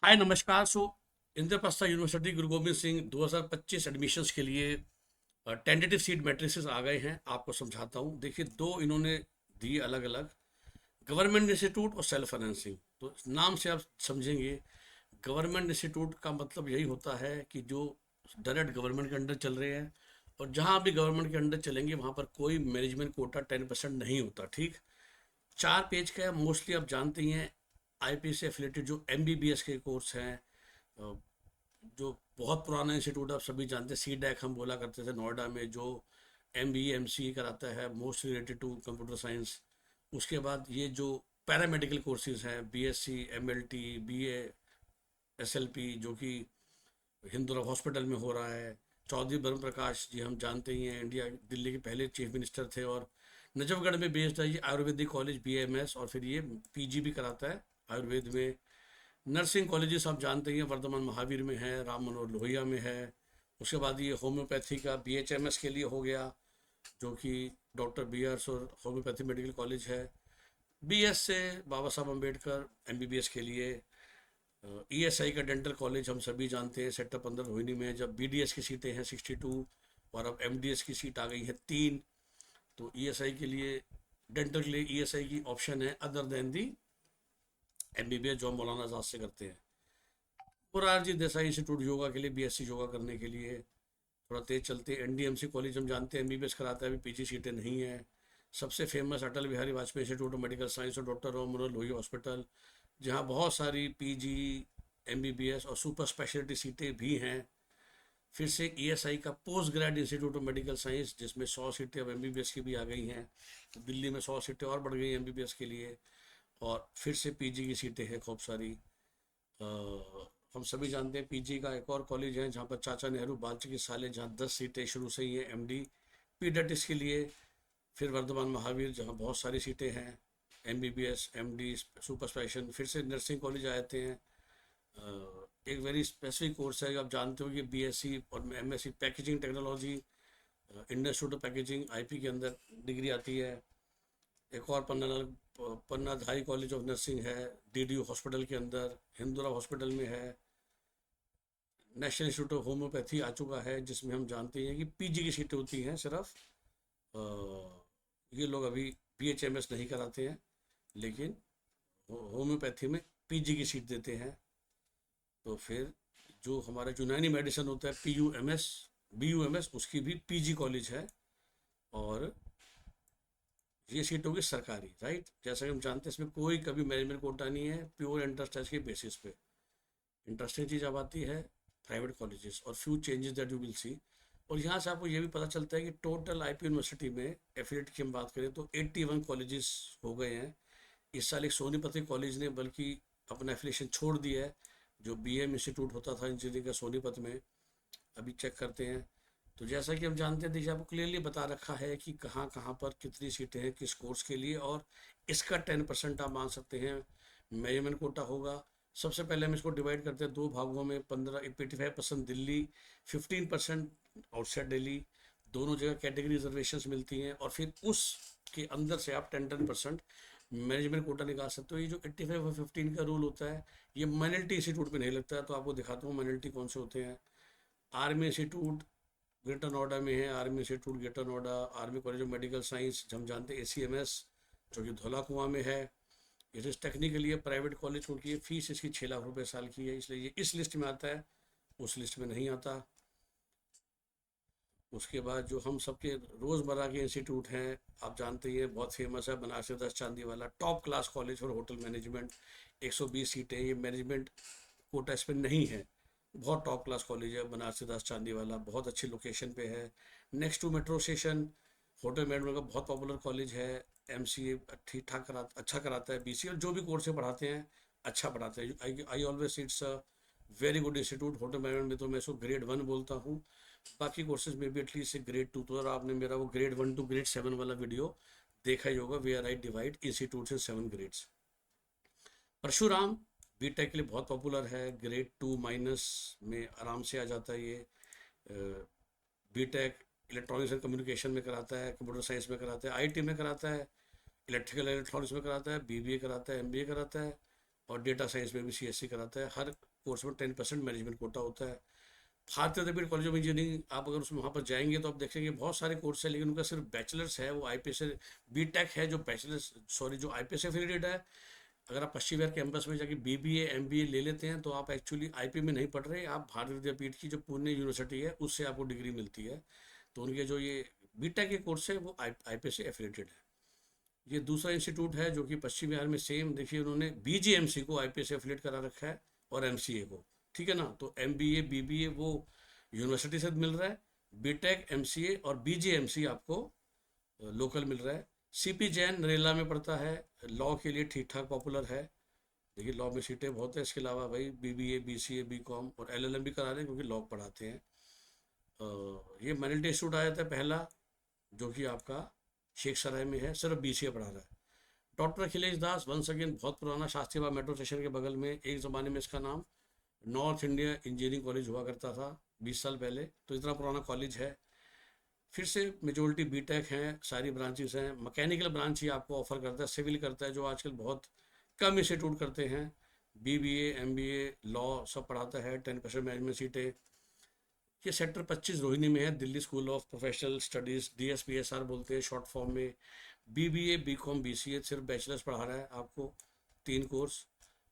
हाय नमस्कार। इंद्रप्रस्थ यूनिवर्सिटी गुरु गोविंद सिंह 2025 एडमिशन्स के लिए टेंटेटिव सीट मैट्रिसेस आ गए हैं। आपको समझाता हूँ। देखिए, दो इन्होंने दिए अलग अलग, गवर्नमेंट इंस्टीट्यूट और सेल्फ फाइनेंसिंग। तो नाम से आप समझेंगे, गवर्नमेंट इंस्टीट्यूट का मतलब यही होता है कि जो डायरेक्ट गवर्नमेंट के अंडर चल रहे हैं, और जहाँ भी गवर्नमेंट के अंडर चलेंगे वहाँ पर कोई मैनेजमेंट कोटा 10% नहीं होता। ठीक, 4 पेज का है, मोस्टली आप जानते ही हैं। आईपी से एफिलेटेड जो एमबीबीएस के कोर्स हैं, अ, जो बहुत पुराना इंस्टीट्यूट आप सभी जानते हैं, सी डैक हम बोला करते थे नोएडा में, जो एम बी एम सी कराता है, most related to computer science. उसके बाद ये जो पैरामेडिकल कोर्सेज हैं, B S C, M L T, B S L P, जो कि हिंदुरा हॉस्पिटल में हो रहा है। चौधरी ब्रह्म प्रकाश जी हम जानते ही हैं, इंडिया दिल्ली के पहले चीफ मिनिस्टर थे, और नजफगढ़ में बेस्ड है ये Ayurvedic college B M S, और फिर ये पीजी भी कराता है आयुर्वेद में। नर्सिंग कॉलेजेस आप जानते ही हैं, वर्धमान महावीर में है, राम मनोहर लोहिया में है। उसके बाद ये होम्योपैथी का बीएचएमएस के लिए हो गया, जो कि डॉक्टर बी आर और होम्योपैथी मेडिकल कॉलेज है। बीएस से बाबा साहब अम्बेडकर एमबीबीएस के लिए। ईएसआई का डेंटल कॉलेज हम सभी जानते हैं, सेक्टर 15 रोहिणी में। जब बीडीएस की सीटें हैं 62, और अब एमडीएस की सीट आ गई है 3। तो ईएसआई के लिए, डेंटल के लिए ईएसआई की ऑप्शन है अदर देन दी एमबीबीएस, जो हम मौलाना आजाद से करते हैं। मोरारजी देसाई इंस्टीट्यूट योगा के लिए, बीएससी योगा करने के लिए। थोड़ा तेज चलते हैं, एनडीएमसी कॉलेज हम जानते हैं एमबीबीएस कराता है, अभी पीजी सीटें नहीं है। सबसे famous Atal Bihari Vajpayee institute of medical science और डॉक्टर राम मनोहर लोहिया हॉस्पिटल, जहाँ बहुत सारी पीजी, एमबीबीएस और सुपर स्पेशलिटी सीटें भी हैं। फिर से ईएसआई का post grade institute of medical science, जिसमें 100 सीटें अब एमबीबीएस की भी आ गई हैं। तो दिल्ली में 100 सीटें और बढ़ गई एमबीबीएस के लिए। और फिर से पीजी की सीटें हैं खूब सारी। अ, हम सभी जानते हैं पीजी का एक और कॉलेज है जहाँ पर चाचा नेहरू बाल चिकित्सालय, जहाँ 10 सीटें शुरू से ही हैं एमडी पीडियाट्रिक्स के लिए। फिर वर्धमान महावीर, जहाँ बहुत सारी सीटें हैं एमबीबीएस, एमडी, सुपर स्पेशल। फिर से नर्सिंग कॉलेज आते हैं। एक वेरी स्पेसिफिक कोर्स है, आप जानते हो कि बीएससी और MSc packaging technology, Indian institute of packaging IP के अंदर डिग्री आती है। एक और पन्नाधारी कॉलेज ऑफ नर्सिंग है डीडीयू हॉस्पिटल के अंदर, हिंदुरा हॉस्पिटल में है। नेशनल इंस्टीट्यूट ऑफ होम्योपैथी आ चुका है, जिसमें हम जानते हैं कि पीजी की सीटें होती हैं सिर्फ। अ, ये लोग अभी बीएचएमएस नहीं कराते हैं, लेकिन होम्योपैथी में पीजी की सीट देते हैं। तो फिर जो हमारा यूनानी मेडिसिन होता है, पीयूएमएस, बीयूएमएस, उसकी भी पीजी कॉलेज है। और ये सीट होगी सरकारी, राइट। जैसा कि हम जानते हैं, इसमें कोई कभी मैनेजमेंट कोटा नहीं है, प्योर इंटरेस्ट टेस्ट के बेसिस पे। इंटरेस्टिंग चीज़ अब आती है प्राइवेट कॉलेजेस और few changes that you will see. और यहाँ से आपको ये भी पता चलता है कि टोटल आईपी यूनिवर्सिटी में एफिलेट की हम बात करें तो 81 कॉलेजेस हो गए हैं। इस साल एक सोनीपत के कॉलेज ने बल्कि अपना एफिलेशन छोड़ दिया है, जो बीएम इंस्टीट्यूट होता था इंजीनियरिंग का सोनीपत में। अभी चेक करते हैं। तो जैसा कि हम जानते हैं, देखिए आपको क्लियरली बता रखा है कि कहाँ कहाँ पर कितनी सीटें हैं किस कोर्स के लिए, और इसका 10% आप मान सकते हैं मेजरमेंट कोटा होगा। सबसे पहले हम इसको डिवाइड करते हैं दो भागों में, 85% दिल्ली, 15% आउटसाइड दिल्ली। दोनों जगह कैटेगरी रिजर्वेशन मिलती हैं, और फिर उसके अंदर से आप 10% मैनेजमेंट कोटा निकाल सकते हो। ये जो 85 और 15 का रूल होता है, ये माइनॉरिटी इंस्टीट्यूट पे नहीं लगता है। तो आपको दिखाता हूँ माइनॉरिटी कौन से होते हैं। आर्मी इंस्टीट्यूट ग्रेटर नोएडा में है, army institute greater Noida. Army college of medical science हम जानते हैं एसीएमएस, जो कि धौला कुआं में है। इट इज़ टेक्निकली है प्राइवेट कॉलेज, क्योंकि ये फीस इसकी 6 लाख रुपए साल की है, इसलिए ये इस लिस्ट में आता है, उस लिस्ट में नहीं आता। उसके बाद जो हम सबके रोज़मर्रा के इंस्टीट्यूट हैं, आप जानते ही हैं, बहुत फेमस है बनारस से 10 चांदी वाला, top class college for hotel management. 120 सीटें, ये मैनेजमेंट कोटा इस पर नहीं है। बहुत टॉप क्लास कॉलेज है बनारस से 10 चांदी वाला, बहुत अच्छी लोकेशन पे है, next to metro station. Hotel management का बहुत पॉपुलर कॉलेज है। एमसीए ठीक ठाक अच्छा कराता है, बीसी और जो भी कोर्स से पढ़ाते हैं अच्छा पढ़ाते हैं। I always it's a very good institute. Hotel management में तो मैं इसको ग्रेड 1 बोलता हूँ। बाकी कोर्सेज में भी एटलीस्ट ग्रेड 2। तो अगर आपने मेरा वो ग्रेड 1 टू ग्रेड 7 वाला वीडियो देखा ही होगा, we are I divide institute in 7 grades. Parshuram BTech के लिए बहुत पॉपुलर है, ग्रेड 2 माइनस में आराम से आ जाता है ये। बीटेक इलेक्ट्रॉनिक्स एंड कम्युनिकेशन में कराता है, कंप्यूटर साइंस में कराता है, आईटी में कराता है, इलेक्ट्रिकल इलेक्ट्रॉनिक्स में कराता है, बीबीए कराता है, एमबीए कराता है, और डेटा साइंस में भी सीएससी कराता है। हर कोर्स में 10% मैनेजमेंट कोटा होता है। भारतीय विद्यापीठ कॉलेज ऑफ इंजीनियरिंग आप अगर उसमें वहाँ पर जाएंगे तो आप देखेंगे बहुत सारे कोर्स है, लेकिन उनका सिर्फ बैचलर्स है, वो आईपीएस से बीटेक है जो बैचलर्स सॉरी जो आईपीएस से एफिलिएटेड है। अगर आप पश्चिम विहार कैंपस में जाके बीबीए एमबीए ले लेते हैं तो आप एक्चुअली आईपी में नहीं पढ़ रहे, आप भारतीय विद्यापीठ की जो पुणे यूनिवर्सिटी है उससे आपको डिग्री मिलती है। तो उनके जो ये बीटेक के कोर्स है वो आईपीएस से एफिलिएटेड है। ये दूसरा इंस्टीट्यूट है जो कि पश्चिम बिहार में सेम देखिए उन्होंने बीजीएमसी को आईपीएस से एफिलिएट करा रखा है और एमसीए को, ठीक है ना। तो एमबीए बीबीए वो यूनिवर्सिटी से मिल रहा है, बीटेक एमसीए और बीजीएमसी आपको लोकल मिल रहा है। सीपी जैन नरेला में पढ़ता है, लॉ के लिए ठीक ठाक पॉपुलर है। देखिए लॉ में सीटें बहुत है, इसके अलावा भाई बीबीए बीसीए बीकॉम और एलएलएम भी करा रहे हैं क्योंकि लॉ पढ़ाते हैं। ये मैनेजमेंट इंस्टीट्यूट आ जाता है पहला, जो कि आपका शेख सराय में है, सिर्फ बीसीए पढ़ा रहा है। डॉक्टर अखिलेश दास वंस अगेन बहुत पुराना, शास्त्रीबाग मेट्रो स्टेशन के बगल में, एक ज़माने में इसका नाम नॉर्थ इंडिया इंजीनियरिंग कॉलेज हुआ करता था 20 साल पहले, तो इतना पुराना कॉलेज है। फिर से मेजोरिटी बीटेक हैं, सारी ब्रांचेस हैं। मैकेनिकल ब्रांच ही आपको ऑफर करता है, सिविल करता है जो आजकल बहुत कम इंस्टीट्यूट करते हैं। बीबीए एमबीए लॉ सब पढ़ाता है, 10% मैनेजमेंट सीटें। ये सेक्टर 25 रोहिणी में है, Delhi school of professional studies, DSPSR बोलते हैं शॉर्ट फॉर्म में। बीबीए बीकॉम बीसीए सिर्फ बैचलर्स पढ़ा रहा है आपको, 3 course,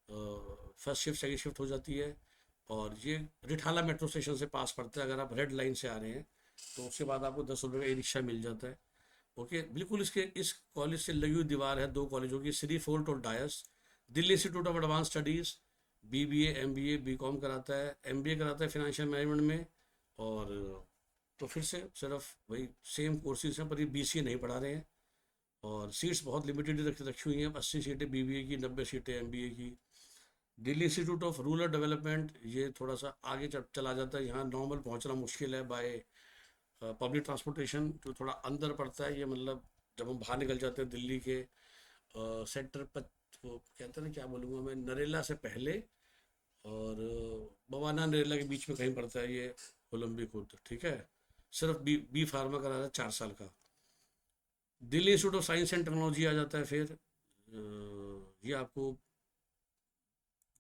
first shift second shift हो जाती है। और ये रिठाला मेट्रो स्टेशन से पास पड़ता है, अगर आप रेड लाइन से आ रहे हैं तो उसके बाद आपको 10 रुपये का ई रिक्शा मिल जाता है। ओके, बिल्कुल इसके इस कॉलेज से लगी हुई दीवार है 2 कॉलेजों की, श्री फोर्ट और DIAS. Delhi institute of Advance Studies BBA MBA BCom कराता है, एमबीए कराता है फिनेंशियल मैनेजमेंट में। और तो फिर से सिर्फ वही सेम कोर्सेज हैं, पर ये बीसीए नहीं पढ़ा रहे हैं। और सीट्स बहुत लिमिटेड रखी हुई हैं, 80 सीटें बीबीए की, 90 सीटें एमबीए की। Delhi institute of rural development ये थोड़ा सा आगे चला जाता है, यहाँ नॉर्मल पहुँचना मुश्किल है बाय पब्लिक ट्रांसपोर्टेशन, जो थोड़ा अंदर पड़ता है ये, मतलब जब हम बाहर निकल जाते हैं दिल्ली के सेक्टर वो कहते हैं ना, क्या बोलूँगा मैं, नरेला से पहले और बवाना नरेला के बीच में कहीं पड़ता है ये कोलंबी खुर्द, ठीक है। सिर्फ बी फार्मा करा रहा है 4 साल का। Delhi institute of science and technology आ जाता है फिर, ये आपको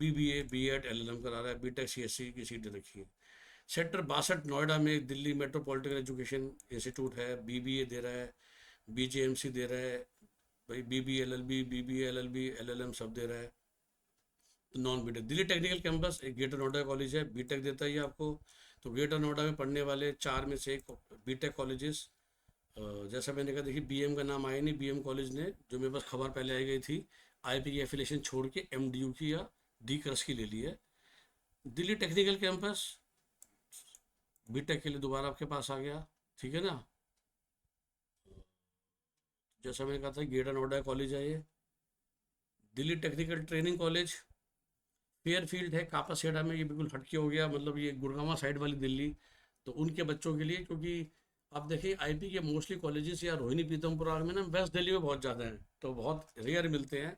बीबीए बीएड एलएलएम करा रहा है, बीटेक सीएससी की सीटें रखी है। सेक्टर 62 नोएडा में दिल्ली मेट्रोपॉलिटन एजुकेशन इंस्टीट्यूट है, बीबीए दे रहा है, बीजेएमसी दे रहा है, भाई BBA LLB BBA LLB LLM सब दे रहा है। Non BTech Delhi Technical Campus एक ग्रेटर नोएडा कॉलेज है, बीटेक देता है ये आपको। तो ग्रेटर नोएडा में पढ़ने वाले 4 में से एक बीटेक कॉलेजेस, जैसा मैंने कहा देखिए बीएम का नाम आया नहीं, बीएम कॉलेज ने जो मेरे पास खबर पहले आई गई थी आईपी की एफिलिएशन छोड़ के एमडीयू की या डी क्रस की ले ली है। दिल्ली टेक्निकल कैंपस बीटेक के लिए दोबारा आपके पास आ गया, ठीक है ना। जैसा मैंने कहा था ग्रेटर नोएडा कॉलेज है ये। Delhi technical training college Fairfield है कापासेडा में, ये बिल्कुल हटके हो गया, मतलब ये गुड़गांव साइड वाली दिल्ली। तो उनके बच्चों के लिए, क्योंकि आप देखिए आईपी के मोस्टली कॉलेजेस या रोहिणी पीतमपुरा में ना वेस्ट दिल्ली में बहुत ज़्यादा हैं, तो बहुत रेयर मिलते हैं।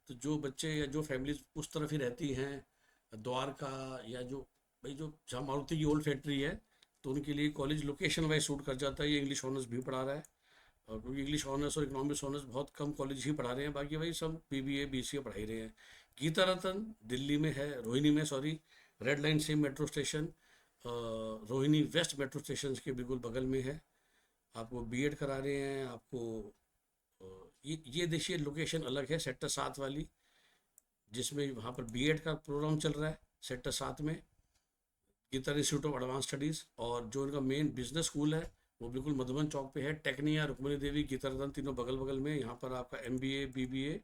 तो जो बच्चे या जो फैमिलीज उस तरफ ही रहती हैं, द्वारका या जो भाई जो जहाँ मारुति की ओल्ड फैक्ट्री है, तो उनके लिए कॉलेज लोकेशन वाइज सूट कर जाता है। ये इंग्लिश ऑनर्स भी पढ़ा रहा है, और क्योंकि इंग्लिश ऑनर्स और इकोनॉमिक्स ऑनर्स बहुत कम कॉलेज ही पढ़ा रहे हैं, बाकी भाई सब बीबीए बीसीए पढ़ा ही रहे हैं। गीता रतन दिल्ली में है, रोहिणी में sorry, red line same metro station, Rohini waste metro station के बिल्कुल बगल में है। आपको बीएड करा रहे हैं आपको। ये देखिए लोकेशन अलग है, सेक्टर 7 वाली, जिसमें वहाँ पर बीएड का प्रोग्राम चल रहा है सेक्टर 7 में, Geeta Institute of Advance Studies. और जो इनका मेन बिजनेस स्कूल है वो बिल्कुल मधुबन चौक पे है, टेक्निया रुक्मणी देवी गीता रतन तीनों बगल बगल में। यहाँ पर आपका एमबीए बीबीए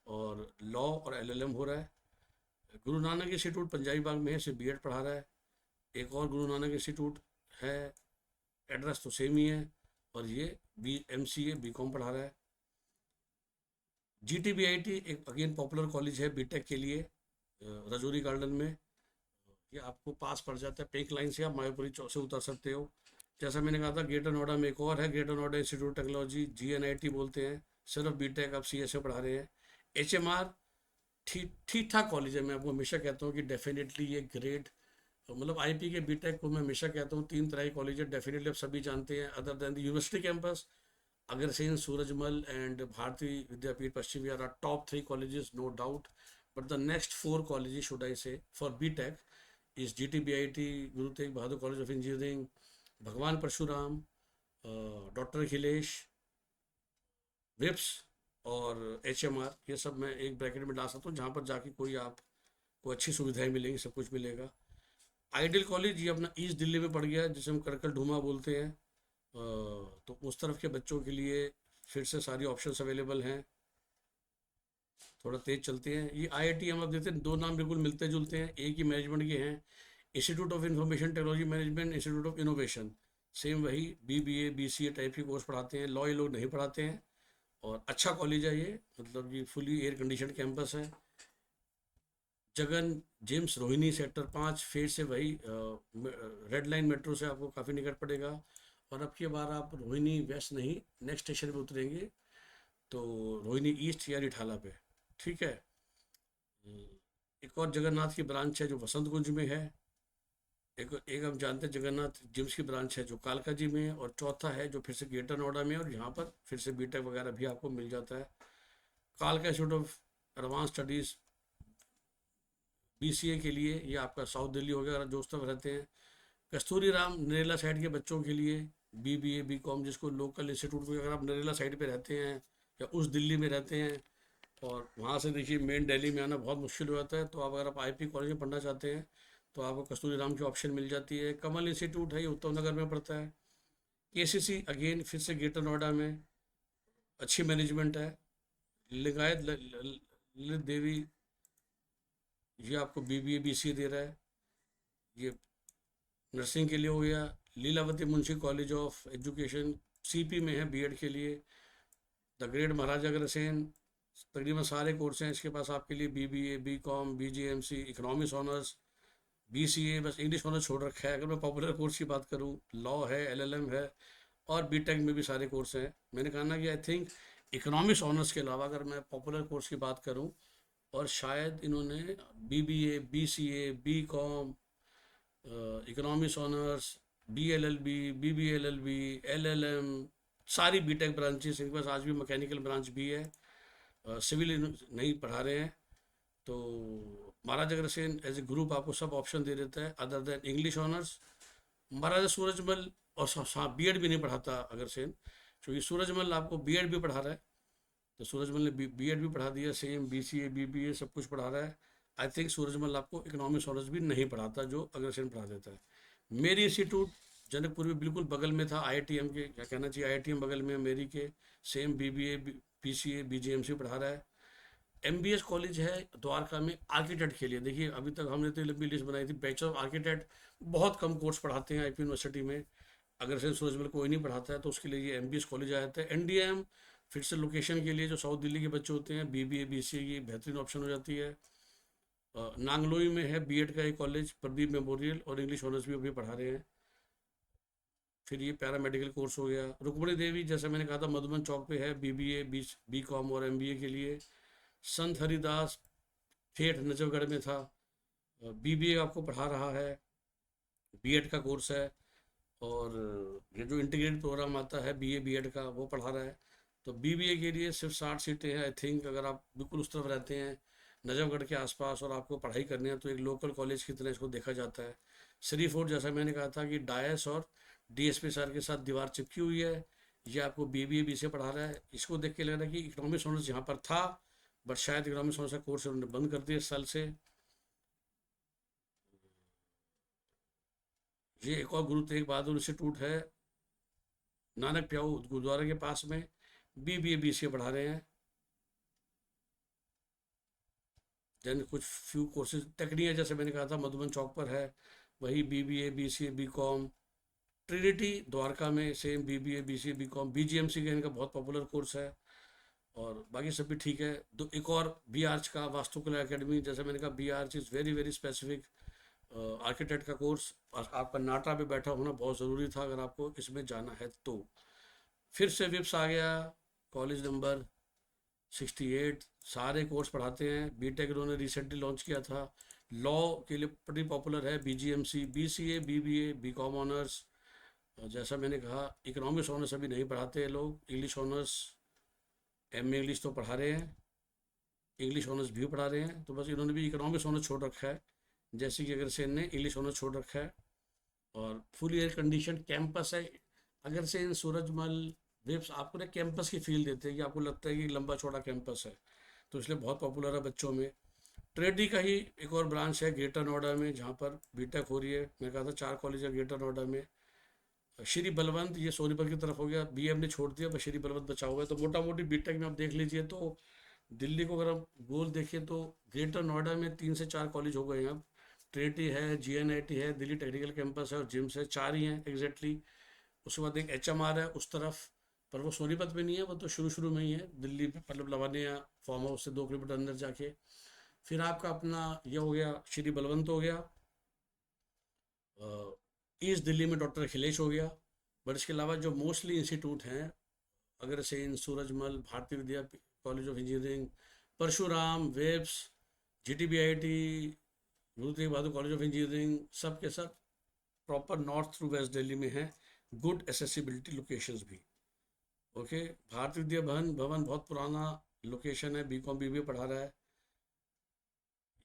और लॉ और एलएलएम हो रहा है। गुरु नानक इंस्टीट्यूट पंजाबी बाग में है, सिर्फ बीएड पढ़ा रहा है। एक और गुरु नानक इंस्टीट्यूट है, एड्रेस तो सेम ही है, और ये एमसीए बीकॉम पढ़ा रहा है। GTBIT एक अगेन पॉपुलर कॉलेज है बीटेक के लिए, रजौरी गार्डन में। ये आपको पास पड़ जाता है, पिंक लाइन से आप मायापुरी चौक से उतर सकते हो। जैसा मैंने कहा था ग्रेटर नोएडा में एक और है, greater Noida institute technology, GNIT बोलते हैं, सिर्फ बीटेक आप CSA पढ़ा रहे हैं। HMR ठीक ठाक कॉलेज है, मैं आपको हमेशा कहता हूँ कि डेफिनेटली ये ग्रेड, मतलब आईपी के बीटेक को मैं हमेशा कहता हूँ 3 तरह के कॉलेज है, डेफिनेटली आप सभी जानते हैं। Other than the university campus, Agrasen Surajmal and Bharati Vidyapeeth Paschim Vihar are top 3 colleges no doubt. but the next four colleges, should I say, for BTech is GTBIT, Guru Tegh Bahadur College of Engineering, Bhagwan Parshuram, doctor Akhilesh, VIPS और HMR, ये सब मैं एक bracket में डाल सकता हूँ, जहाँ पर जाके कोई आपको अच्छी सुविधाएं मिलेंगी, सब कुछ मिलेगा। आइडियल कॉलेज ये अपना ईस्ट दिल्ली में पड़ गया, जिसे हम करकल ढूमा बोलते हैं। तो उस तरफ के बच्चों के लिए फिर से सारी ऑप्शंस अवेलेबल हैं। थोड़ा तेज चलते हैं। ये IIT हम अब देते हैं, दो नाम बिल्कुल मिलते जुलते हैं, एक ही मैनेजमेंट के हैं। Institute of information technology management, institute of innovation, same वही BBA BCA टाइप की कोर्स पढ़ाते हैं। लॉ ये लोग नहीं पढ़ाते हैं। और अच्छा कॉलेज है ये, मतलब ये फुली एयर कंडीशन कैंपस है। जगन जिम्स, रोहिणी सेक्टर 5, फिर से वही रेड लाइन मेट्रो से आपको काफ़ी निकट पड़ेगा। और अब की बार आप रोहिणी वेस्ट नहीं, नेक्स्ट स्टेशन पे उतरेंगे तो रोहिणी ईस्ट या रिठाला पे, ठीक है। एक और जगन्नाथ की ब्रांच है जो वसंत कुंज में है। एक हम जानते हैं जगन्नाथ जिम्स की ब्रांच है जो कालका जी में है। और चौथा है जो फिर से ग्रेटर नोएडा में है, और यहाँ पर फिर से बीटेक वगैरह भी आपको मिल जाता है। कालका institute of Advance studies BCA के लिए, ये आपका साउथ दिल्ली हो गया अगर जो उस तरफ रहते हैं। कस्तूरी राम नरेला साइड के बच्चों के लिए BBA BCom, जिसको लोकल इंस्टीट्यूट में, अगर आप नरेला साइड पे रहते हैं या उस दिल्ली में रहते हैं और वहाँ से देखिए मेन दिल्ली में आना बहुत मुश्किल हो जाता है, तो आप अगर आप IP कॉलेज में पढ़ना चाहते हैं तो आपको कस्तूरी राम की ऑप्शन मिल जाती है। कमल इंस्टीट्यूट है, ये उत्तम नगर में पड़ता है। KCC अगेन फिर से ग्रेटर नोएडा में, अच्छी मैनेजमेंट है। लिंगायत ललित देवी, ये आपको BBA BCA दे रहा है, ये नर्सिंग के लिए हो गया। Lilavati Munshi College of Education CP में है BEd के लिए। द ग्रेट महाराजा अग्रसेन, तकरीबन सारे कोर्स हैं इसके पास आपके लिए, BBA BCom BGMC, economics honours, BCA, बस इंग्लिश ऑनर्स छोड़ रखा है। अगर मैं पॉपुलर कोर्स की बात करूँ, लॉ है, LLM है, और BTech में भी सारे कोर्स हैं। मैंने कहा ना कि आई थिंक इकोनॉमिक्स ऑनर्स के अलावा अगर मैं पॉपुलर कोर्स की बात करूँ, और शायद इन्होंने BBA BCA BCom, economics honours, DLLB BBLLB LLM, सारी BTech ब्रांचेस इनके पास आज भी, मैकेनिकल ब्रांच भी है। सिविल नहीं पढ़ा रहे हैं। तो Maharaja Agrasen as a group आपको सब ऑप्शन दे देता है अदर देन इंग्लिश ऑनर्स। महाराजा सूरजमल, और हाँ BEd भी नहीं पढ़ाता अग्रसेन, क्योंकि सूरजमल आपको BEd भी पढ़ा रहा है। तो सूरजमल ने BEd भी पढ़ा दिया, सेम BCA BBA सब कुछ पढ़ा रहा है। आई थिंक सूरजमल आपको इकोनॉमिक्स ऑनर्स भी नहीं पढ़ाता जो अग्रसेन पढ़ा देता है। मेरी इंस्टीट्यूट जनकपुर में बिल्कुल बगल में था, IITM के, क्या कहना चाहिए, IITM बगल में है मेरी के, सेम BBA BCA BGMC पढ़ा रहा है। MBS कॉलेज है द्वारका में आर्किटेक्ट के लिए। देखिए अभी तक हमने तो लंबी लिस्ट बनाई थी, बैचलर ऑफ आर्किटेक्ट बहुत कम कोर्स पढ़ाते हैं IP यूनिवर्सिटी में। अगर से सूरजमल कोई नहीं पढ़ाता है तो उसके लिए ये MBS कॉलेज आ जाता है। NDM फिर से लोकेशन के लिए जो साउथ दिल्ली के बच्चे होते हैं, BBA BCA की बेहतरीन ऑप्शन हो जाती है। नांगलोई में है BEd का एक कॉलेज, प्रदीप मेमोरियल, और इंग्लिश ऑनर्स भी अभी पढ़ा रहे हैं। फिर ये पैरामेडिकल कोर्स हो गया। रुक्मणी देवी, जैसे मैंने कहा था, मधुबन चौक पे है, BBA BCom और MBA के लिए। संत हरिदास ठेठ नजफगढ़ में था, BBA आपको पढ़ा रहा है, BEd का कोर्स है। और ये जो इंटीग्रेटेड प्रोग्राम आता है BA BEd का, वो पढ़ा रहा है। तो BBA के लिए सिर्फ 60 सीटें हैं आई थिंक। अगर आप बिल्कुल उस तरफ रहते हैं नजफगढ़ के आसपास और आपको पढ़ाई करनी है, तो एक लोकल कॉलेज की तरह इसको देखा जाता है। श्री फोर्ट, जैसा मैंने कहा था कि डायस और DSP सर के साथ दीवार चिपकी हुई है, ये आपको BBA BCA पढ़ा रहा है। इसको देख के लग रहा है कि इकोनॉमिक्स ऑनर्स यहाँ पर था, बट शायद इकोनॉमिक्स ऑनर्स का कोर्स उन्होंने बंद कर दिया इस साल से। ये एक और गुरु तेग बहादुर इंस्टीट्यूट है नानक प्याऊ गुरुद्वारा के पास में, BBA BCA पढ़ा रहे हैं। देन कुछ फ्यू कोर्सेज टेक्निकल, जैसे मैंने कहा था मधुबन चौक पर है, वही BBA BCA BCom। Trinity Dwarka में same BBA BCA BCom। BGMC का इनका बहुत पॉपुलर कोर्स है, और बाकी सब भी ठीक है। दो एक और BArch का वास्तुकला एकेडमी, जैसे मैंने कहा BArch is very very specific architect का कोर्स, और आपका नाटा पे बैठा होना बहुत ज़रूरी था अगर आपको इसमें जाना है तो। फिर से विप्स आ गया, कॉलेज नंबर 68, सारे कोर्स पढ़ाते हैं। BTech इन्होंने रिसेंटली लॉन्च किया था। लॉ के लिए बड़ी पॉपुलर है, BGMC BCA BBA BCom honours. जैसा मैंने कहा इकोनॉमिक्स ऑनर्स अभी नहीं पढ़ाते हैं लोग, इंग्लिश ऑनर्स MA इंग्लिश तो पढ़ा रहे हैं। इंग्लिश ऑनर्स भी पढ़ा रहे हैं, तो बस इन्होंने भी इकोनॉमिक्स ऑनर्स छोड़ रखा है, जैसे कि अग्रसेन ने इंग्लिश ऑनर्स छोड़ रखा है। और फुल एयर कंडीशन कैंपस है। अग्रसेन, सूरजमल, विप्स आपको ना कैंपस की फील देते हैं कि आपको लगता है कि लंबा चौड़ा कैंपस है, तो इसलिए बहुत पॉपुलर है बच्चों में। ट्रेडी का ही एक और ब्रांच है ग्रेटर नोएडा में, जहाँ पर बीटेक हो रही है। मैं कहा था 4 कॉलेज है ग्रेटर नोएडा में। श्री बलवंत ये सोनीपत की तरफ हो गया, बीएम ने छोड़ दिया, बस श्री बलवंत बचा हुआ है। तो मोटा मोटी बीटेक में आप देख लीजिए, तो दिल्ली को अगर हम गोल देखें तो ग्रेटर नोएडा में 3 से 4 कॉलेज हो गए हैं अब। ट्रिनिटी है, जीएनआईटी है, दिल्ली टेक्निकल कैंपस है और जिम्स है, 4 ही हैं एग्जैक्टली। उसके बाद एक एचएमआर है उस तरफ, पर वो सोनीपत में नहीं है, वो तो शुरू शुरू में ही है दिल्ली पे, मतलब लवानिया फार्म हाउस से 2 किलोमीटर अंदर जाके। फिर आपका अपना ये हो गया श्री बलवंत हो गया, ईस्ट दिल्ली में डॉक्टर अखिलेश हो गया। बट इसके अलावा जो मोस्टली इंस्टीट्यूट हैं, Agrasen, Surajmal, Bharati Vidya college of engineering, Parshuram, वेब्स, GTBIT, Guru Tegh Bahadur college of engineering, सब के सब proper north through west Delhi में है। गुड एसेसिबिलिटी लोकेशंस भी। ओके। भारतीय विद्या भवन भवन बहुत पुराना लोकेशन है, बीकॉम बीबीए पढ़ा रहा है।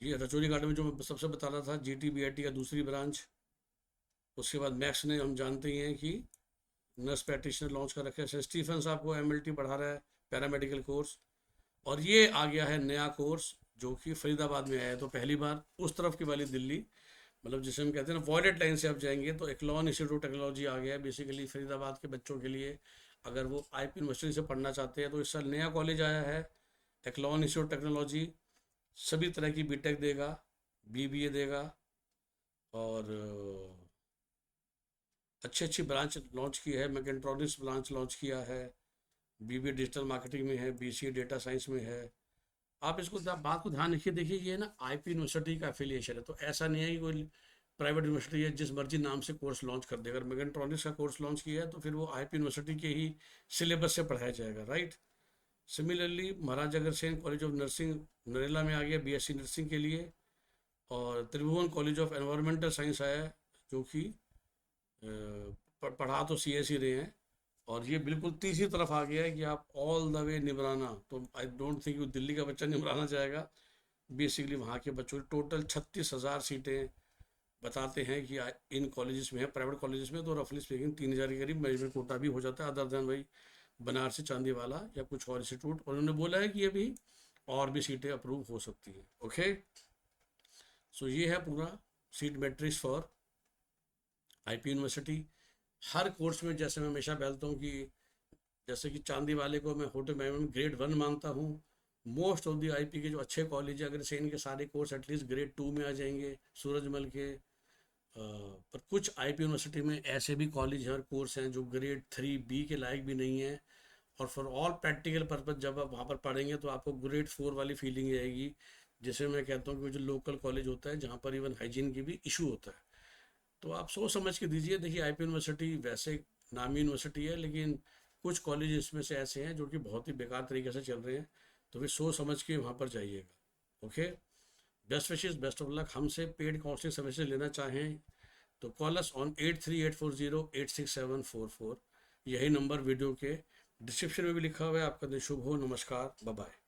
ये रजौरी गार्डन में जो मैं सबसे बता रहा था, जीटीबीआईटी का दूसरी ब्रांच। उसके बाद मैक्स ने, हम जानते ही हैं कि नर्स प्रैक्टिशनर लॉन्च कर रखे हैं। सेंट स्टीफेंस आपको एमएलटी पढ़ा रहा है, पैरामेडिकल कोर्स। और ये आ गया है नया कोर्स जो कि फरीदाबाद में आया है, तो पहली बार उस तरफ की वाली दिल्ली, मतलब जिसे हम कहते हैं ना वॉयलेट लाइन से आप जाएंगे तो एक्लॉन इंस्टीट्यूट टेक्नोलॉजी आ गया है बेसिकली फरीदाबाद के बच्चों के लिए। अगर वो आईपी यूनिवर्सिटी से पढ़ना चाहते हैं तो इस साल नया कॉलेज आया है, एक्लॉन इंस्टीट्यूट टेक्नोलॉजी। सभी तरह की बीटेक देगा, बीबीए देगा, और अच्छी अच्छी ब्रांच लॉन्च की है। मैकेट्रॉनिक्स ब्रांच लॉन्च किया है, बीबीए डिजिटल मार्केटिंग में है, बीसीए डेटा साइंस में है। आप इसको बात को ध्यान रखिए, देखिए ये ना आईपी यूनिवर्सिटी का एफिलिएशन है, तो ऐसा नहीं है कि कोई प्राइवेट यूनिवर्सिटी है जिस मर्जी नाम से कोर्स लॉन्च कर दे। अगर मैकेट्रॉनिक्स का कोर्स लॉन्च किया है तो फिर वो आईपी यूनिवर्सिटी के ही सिलेबस से पढ़ाया जाएगा, right. Similarly Maharaja Agrasen college of nursing Narela में आ गया बीएससी नर्सिंग के लिए। और त्रिभुवन कॉलेज ऑफ एनवायरमेंटल साइंस आया है, जो कि पढ़ा तो सीएस ही रहे हैं। और ये बिल्कुल तीसरी तरफ आ गया है कि आप ऑल द वे निमराना, तो आई डोंट थिंक दिल्ली का बच्चा निमराना जाएगा। बेसिकली वहाँ के बच्चों की टोटल 36,000 सीटें बताते हैं कि इन कॉलेजेस में है, प्राइवेट कॉलेजेस में। तो रफली स्पीकिंग 3,000 के करीब मैनेजमेंट कोटा भी हो जाता है, अदर देन भाई बनारसी, चांदीवाला या कुछ और इंस्टीट्यूट। और उन्होंने बोला है कि ये भी और भी सीटें अप्रूव हो सकती हैं। ओके, सो ये है पूरा seat matrix for IP university. Her course में जैसे मैं हमेशा बोलता हूँ कि जैसे कि चांदी वाले को मैं होटल मैनेजमेंट ग्रेड 1 मानता हूँ, मोस्ट ऑफ द आईपी के जो अच्छे कॉलेज है, अगर से इनके सारे कोर्स एटलीस्ट ग्रेड 2 में आ जाएंगे, सूरजमल के। पर कुछ आईपी यूनिवर्सिटी में ऐसे भी कॉलेज हैं और कोर्स हैं जो ग्रेड 3B के लायक भी नहीं है। और फॉर ऑल प्रैक्टिकल पर्पज जब आप वहाँ पर पढ़ेंगे तो आपको ग्रेड 4 वाली फीलिंग आएगी, जिसे मैं कहता हूँ कि जो लोकल कॉलेज होता है जहाँ पर इवन हाइजीन की भी इशू होता है। तो आप सोच समझ के दीजिए। देखिए आईपी यूनिवर्सिटी वैसे नामी यूनिवर्सिटी है, लेकिन कुछ कॉलेज इसमें से ऐसे हैं जो कि बहुत ही बेकार तरीके से चल रहे हैं, तो फिर सोच समझ के वहाँ पर जाइएगा। Okay, best wishes, best of luck. हमसे पेड काउंसलिंग सर्विसेज लेना चाहें तो कॉल अस ऑन 8384086744। यही नंबर वीडियो के डिस्क्रिप्शन में भी लिखा हुआ है। आपका दिन शुभ हो। नमस्कार, बाय बाय।